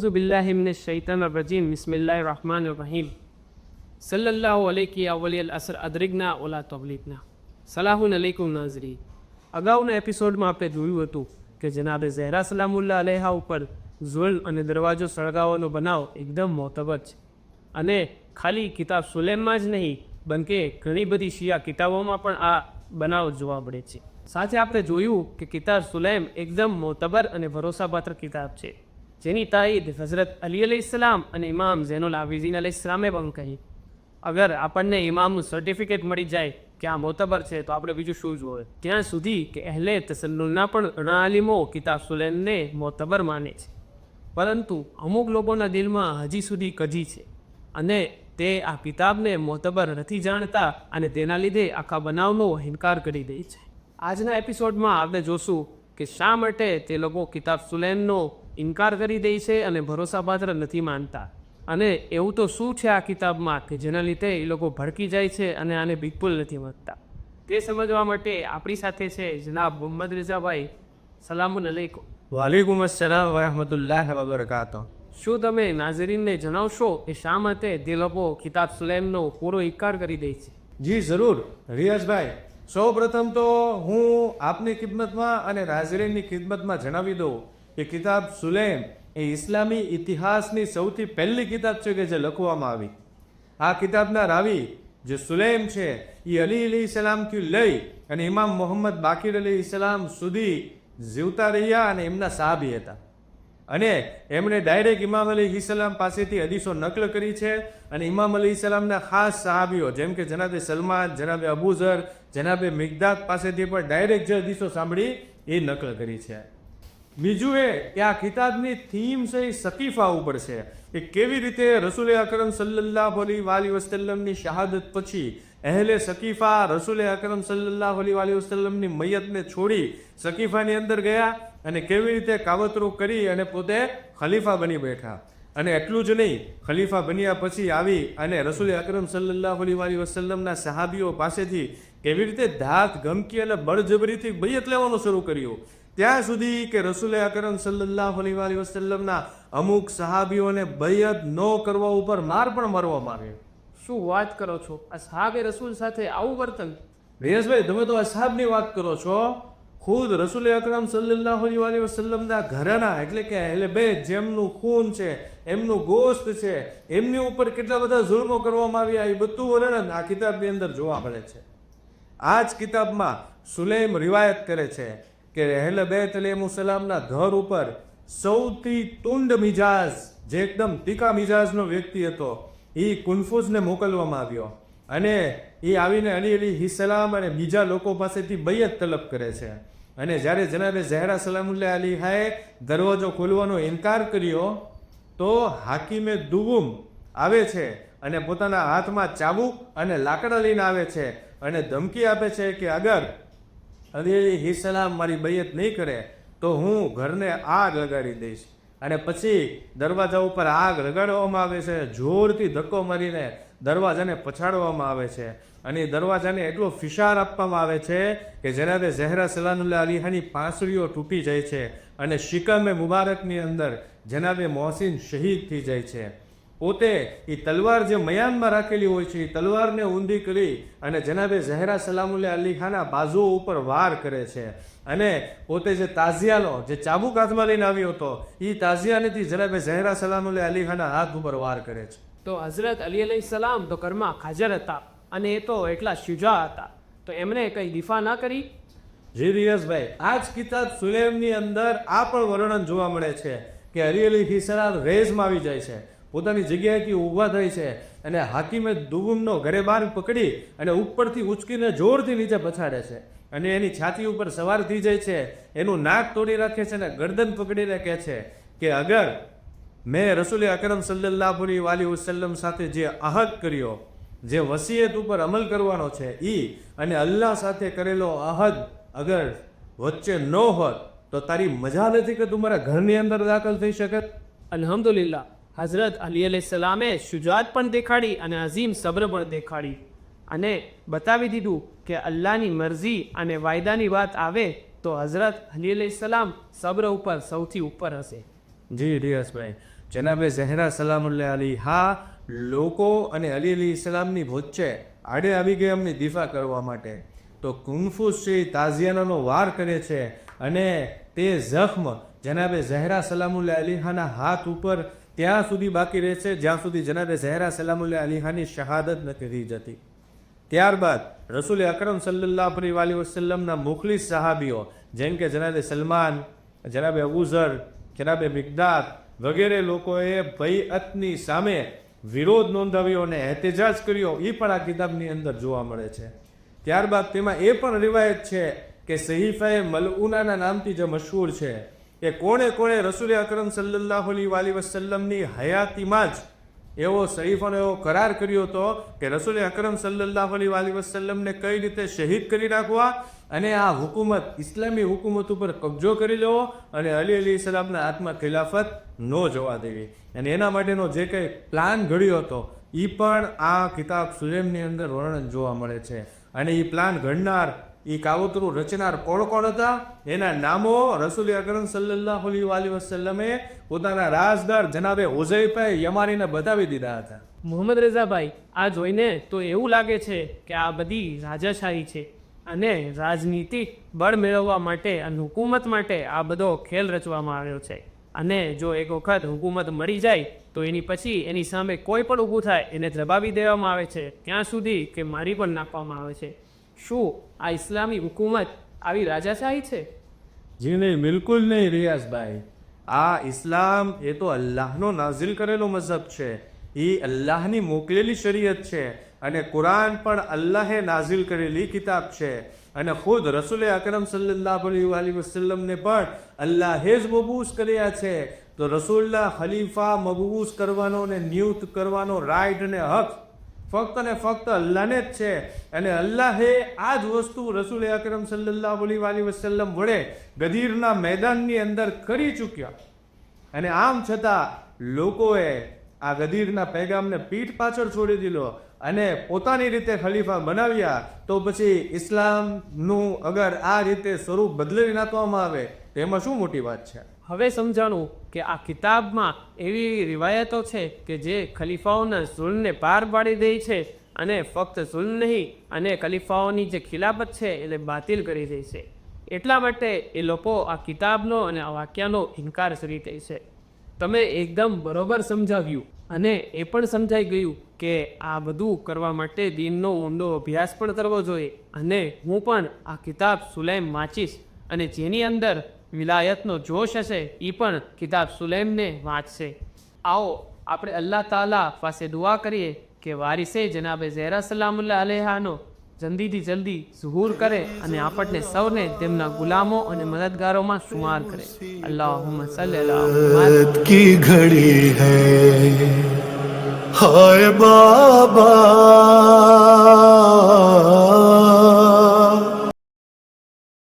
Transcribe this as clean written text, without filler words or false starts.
अऊज़ु बिल्लाहि मिनश शैतानिर रजीम बिस्मिल्लाहिर रहमानिर रहीम सल्लल्लाहु अलैहि अव्वलियल असर अदरिकना ओला तबलीगना સલાહુન અલૈકુમ નાઝરી. અગાઉના એપિસોડમાં આપણે જોયું હતું કે જનાબે ઝહેરા સલામુલ્લાહ અલૈહા ઉપર ઝુલ અને દરવાજો સળગાવવાનો બનાવ એકદમ મોતબર છે અને ખાલી કિતાબ સુલેમમાં જ નહીં બલકે ઘણી બધી શિયા કિતાબોમાં પણ આ બનાવ જોવા મળે છે. સાથે આપણે જોયું કે કિતાબ સુલેમ એકદમ મોતબર અને ભરોસાપાત્ર કિતાબ છે, જેની તાઈદ હઝરત અલી અલૈહિસ્સલામ અને ઇમામ ઝૈનુલ આબિદીન અલૈહિસ્સલામે પણ કહી. અગર આપણને ઇમામનું સર્ટિફિકેટ મળી જાય કે આ મોતબર છે તો આપણે બીજું શું જોઈએ? ત્યાં સુધી કે અહેલે તસલ્લુલના પણ ઘણા આલિમો કિતાબ સુલેમને મોતબર માને છે, પરંતુ અમુક લોકોના દિલમાં હજી સુધી કજી છે અને તે આ કિતાબને મોતબર નથી જાણતા અને તેના લીધે આખા બનાવનો ઇનકાર કરી દે છે. આજના એપિસોડમાં આપણે જોશું કે શા માટે તે લોકો કિતાબ સુલેમનો ઇનકાર કરી દે છે અને ભરોસાપાત્ર નથી માનતા, અને એવું તો શું છે આ કિતાબમાં કે જેના લીધે એ લોકો ભડકી જાય છે અને આને બિલકુલ નથી માનતા. તે સમજવા માટે આપણી સાથે છે જનાબ મોહમ્મદ રઝાભાઈ. સલામુન અલૈકુમ. વાલેકુમ અસ્સલામ વરહમતુલ્લાહ વબરકાતુહ. શું તમે નાઝરીનને જણાવશો કે શા માટે તે લોકો કિતાબ સુલેમનો પૂરો ઇનકાર કરી દે છે? જી જરૂર રિયાઝભાઈ, સૌ પ્રથમ તો હું આપની ખિદમતમાં અને નાઝરીનની ખિદમતમાં જણાવી દઉં કે કિતાબ સુલેમ એ ઇસ્લામી ઇતિહાસની સૌથી પહેલી કિતાબ છે કે જે લખવામાં આવી. આ કિતાબના રાવી જે સુલેમ છે એ અલી અલૈહિસ્સલામથી લઈ અને ઇમામ મોહમ્મદ બાકીર અલૈહિસ્સલામ સુધી જીવતા રહ્યા અને એમના સાહાબી હતા, અને એમણે ડાયરેક્ટ ઇમામ અલૈહિસ્સલામ પાસેથી હદીસો નકલ કરી છે. અને ઇમામ અલૈહિસ્સલામના ખાસ સાહાબીઓ જેમ કે જનાબે સલમાન, જનાબે અબુઝર, જનાબે મિકદાદ પાસેથી પણ ડાયરેક્ટ જે હદીસો સાંભળી એ નકલ કરી છે. બીજું એ કે આ કિતાબની થીમ છે એ સકીફા ઉપર છે કે કેવી રીતે રસૂલ અકરમ સલ્લલ્લાહુ અલૈહિ વસલ્લમની શહાદત પછી અહેલે સકીફા રસૂલ અકરમ સલ્લલ્લાહુ અલૈહિ વસલ્લમની મૈયતને છોડી સકીફાની અંદર ગયા અને કેવી રીતે કાવતરું કરી અને પોતે ખલીફા બની બેઠા. અને એટલું જ નહીં, ખલીફા બન્યા પછી આવી અને રસૂલ અકરમ સલ્લલ્લાહુ અલૈહિ વસલ્લમના સહાબીઓ પાસેથી કેવી રીતે ધાક ધમકી અને બળજબરીથી બૈયત લેવાનું શરૂ કર્યું, ત્યાં સુધી કે રસૂલ અકરમ સલ્લલ્લાહુ અલૈહિ વસલ્લમના અમુક સહાબીઓને બૈયત ન કરવા ઉપર માર પણ મારવામાં આવ્યો. શું વાત કરો છો? અસહાબે રસૂલ સાથે આવું વર્તન? રિયાઝભાઈ, તમે તો અસહાબની વાત કરો છો. ખુદ રસૂલ અકરમ સલ્લલ્લાહુ અલૈહિ વસલ્લમના ઘરાના એટલે કે અહેલે બેત જેમનું ખૂન છે, એમનું ગોશ્ત છે, એમની ઉપર કેટલા બધા જુલ્મો કરવામાં આવ્યા એ બધું વર્ણન આ કિતાબની અંદર જોવા મળે છે. આ જ કિતાબમાં સુલેમ રિવાયત કરે છે કે અહેલે બેત અલૈહિસ્સલામના ઘર ઉપર સૌથી તુંડ મિજાજ જે એકદમ તીખા મિજાજનો વ્યક્તિ હતો એ કુનફુસને મોકલવામાં આવ્યો, અને એ આવીને અલી અલૈહિસ્સલામ અને બીજા લોકો પાસેથી બૈયત તલબ કરે છે. અને જ્યારે જનાબે ઝહેરા સલામુલ્લાહ અલૈહાએ દરવાજો ખોલવાનો ઇનકાર કર્યો તો હાકીમે દુગુમ આવે છે અને પોતાના હાથમાં ચાબુક અને લાકડા લઈને આવે છે અને ધમકી આપે છે કે અગર અલી અલૈહિસ્સલામ મારી બૈયત નહીં કરે તો હું ઘરને આગ લગાડી દઈશ. અને પછી દરવાજા ઉપર આગ લગાડવામાં આવે છે, જોરથી ધક્કો મારીને દરવાજાને પછાડવામાં આવે છે અને દરવાજાને એટલો ફિશાર આપવામાં આવે છે કે જનાબે ઝહેરા સલામુલ્લાહ અલૈહાની પાંસળીઓ તૂટી જાય છે અને શિકમે મુબારકની અંદર જનાબે મોહસિન શહીદ થઈ જાય છે. પોતે એ તલવાર જે મયાનમાં રાખેલી હોય છે એ તલવારને ઊંધી કરી અને જનાબે ઝહેરા સલામુલ્લાહ અલૈહાના બાજુઓ ઉપર વાર કરે છે, અને પોતે જે તાઝિયાનો જે ચાબુક હાથમાં લઈને આવ્યો હતો એ તાઝિયાનેથી જનાબે ઝહેરા સલામુલ્લાહ અલૈહાના હાથ ઉપર વાર કરે છે. તો હઝરત અલી અલૈહિસ્સલામ તો ઘરમાં હાજર હતા અને એ તો એટલા શુજા હતા, તો એમણે કંઈ દિફા ના કરી? જી રિયાઝભાઈ, આ જ કિતાબ સુલેમની અંદર આ પણ વર્ણન જોવા મળે છે કે અલી અલૈહિસ્સલામ રેઝમાં આવી જાય છે, પોતાની જગ્યાએથી ઊભા થાય છે અને હાકીમે દુગુમનો ઘરે બાર પકડી અને ઉપરથી ઉચકીને જોરથી નીચે પછાડે છે અને એની છાતી ઉપર સવાર થઈ જાય છે, એનું નાક તોડી રાખે છે અને ગરદન પકડીને કહે છે કે અગર મેં રસૂલ અકરમ સલ્લલ્લાહુ અલૈહિ વસલ્લમ સાથે જે અહદ કર્યો, જે વસીયત ઉપર અમલ કરવાનો છે એ અને અલ્લાહ સાથે કરેલો અહદ અગર વચ્ચે ન હોત તો તારી મજા નથી કે તું મારા ઘરની અંદર દાખલ થઈ શકે. અલ્હમ્દુલિલ્લાહ, હઝરત અલી અલૈહિસ્સલામે શુજાત પણ દેખાડી અને અઝીમ સબ્ર પણ દેખાડી અને બતાવી દીધું કે અલ્લાહની મરજી અને વાયદાની વાત આવે તો હઝરત અલી અલૈહિસ્સલામ સબ્ર ઉપર સૌથી ઉપર હશે. જી રિયાઝભાઈ, જનાબે ઝહેરા સલામુલ્લાહ અલીહા લોકો અને અલી અલી ઇસ્લામની વચ્ચે આડે આવી ગયા એમની દિફા કરવા માટે. તો કુન્ફુસ છે તાઝિયાનાનો વાર કરે છે અને તે જખ્મ જનાબે ઝહેરા સલામુલ્લાહ અલીહાના હાથ ઉપર ત્યાં સુધી બાકી રહે છે જ્યાં સુધી જનાબે ઝહેરા સલામુલ્લાહ અલીહાની શહાદત નથી થઈ જતી. ત્યારબાદ રસૂલ અકરમ સલ્લલ્લાહુ અલૈહિ વસલ્લમના મુખલિસ સહાબીઓ જેમ કે જનાબે સલમાન, જનાબે અબુઝર, જનાબે મિકદાદ વગેરે લોકોએ બૈઅતની સામે વિરોધ નોંધાવ્યો અને એહતજાજ કર્યો, એ પણ આ કિતાબની અંદર જોવા મળે છે. ત્યારબાદ તેમાં એ પણ રિવાયત છે કે સહીફાએ મલઉનાના નામથી જે મશહૂર છે એ કોણે કોણે રસૂલ અકરમ સલ્લલ્લાહુ અલૈહિ વસલ્લમની હયાતીમાં જ એવો સહીફાનો એવો કરાર કર્યો હતો કે રસૂલ અકરમ સલ્લલ્લાહુ અલૈહિ વસલ્લમને કઈ રીતે શહીદ કરી નાખવા અને આ હુકુમત ઇસ્લામી હુકુમત ઉપર કબજો કરી લેવો અને અલી અલી સલામના હાથમાં ખિલાફત ન જવા દેવી. અને એના માટેનો જે કંઈ પ્લાન ઘડ્યો હતો એ પણ આ કિતાબ સુલેમની અંદર વર્ણન જોવા મળે છે. અને એ પ્લાન ઘડનાર, એ કાવતરું રચનાર કોણ કોણ હતા એના નામો રસૂલ અકરમ સલ્લલ્લાહુ અલૈહિ વસલ્લમે પોતાના રાજદાર જનાબે હુઝૈફા યમાનીને બતાવી દીધા હતા. મોહમ્મદ રેઝાભાઈ, આ જોઈને તો એવું લાગે છે કે આ બધી રાજાશાહી છે અને રાજનીતિક બળ મેળવવા માટે અને હુકુમત માટે આ બધો ખેલ રચવામાં આવ્યો છે. અને જો એક વખત હુકુમત મળી જાય તો એની પછી એની સામે કોઈ પણ ઊભું થાય એને દબાવી દેવામાં આવે છે, ત્યાં સુધી કે મારી પણ નાખવામાં આવે છે. શું આ ઇસ્લામી હુકુમત આવી રાજાશાહી છે? જી નહીં, બિલકુલ નહીં રિયાઝભાઈ. આ ઇસ્લામ એ તો અલ્લાહનો નાઝિલ કરેલો મઝહબ છે, એ અલ્લાહની મોકલેલી શરીયત છે અને કુરાન પણ અલ્લાહે નાઝિલ કરેલી કિતાબ છે. અને ખુદ રસૂલ અકરમ સલ્લલ્લાહુ અલૈહિ વસલ્લમને પણ અલ્લાહે જ મબૂસ કર્યા છે. તો રસૂલના ખલીફા મબૂસ કરવાનો ને નિયુક્ત કરવાનો રાઈટ અને હક ફક્ત ને ફક્ત અલ્લાહને જ છે. અને અલ્લાહે આ જ વસ્તુ રસૂલ અકરમ સલ્લલ્લાહુ અલૈહિ વસલ્લમ વડે ગદીરના મેદાનની અંદર કરી ચૂક્યા. અને આમ છતાં લોકોએ આ ગદીરના પૈગામને પીઠ પાછળ છોડી દીધો અને પોતાની રીતે ખલીફા બનાવ્યા. તો પછી ઇસ્લામનું અગર આ રીતે સ્વરૂપ બદલી નાખવામાં આવે તો એમાં શું મોટી વાત છે? હવે સમજાણું કે આ કિતાબમાં એવી રિવાયતો છે કે જે ખલીફાઓના ઝુલ્મને પાર પાડી દે છે અને ફક્ત ઝુલ્મ નહીં અને ખલીફાઓની જે ખિલાફત છે એને બાતિલ કરી દે છે. એટલા માટે એ લોકો આ કિતાબનો અને આ વાક્યનો ઇનકાર કરી દે છે. તમે એકદમ બરોબર સમજાવ્યું અને એ પણ સમજાઈ ગયું કે આ બધું કરવા માટે દીનનો ઊંડો અભ્યાસ પણ કરવો જોઈએ. અને હું પણ આ કિતાબ સુલૈમ વાંચીશ અને જેની અંદર વિલાયતનો જોશ હશે એ પણ કિતાબ સુલૈમને વાંચશે. આવો આપણે અલ્લાહ તાલા પાસે દુઆ કરીએ કે વારિસે જનાબે ઝહેરા સલામુલ્લાહ અલૈહાનો જલ્દીથી જલ્દી ઝુહૂર કરે અને આપણને સૌને તેમના ગુલામો અને મદદગારોમાં શુમાર કરે. અલ્લાહુમ્મા સલ્લી અલા મુહમ્મદ की घड़ी है हाय बाबा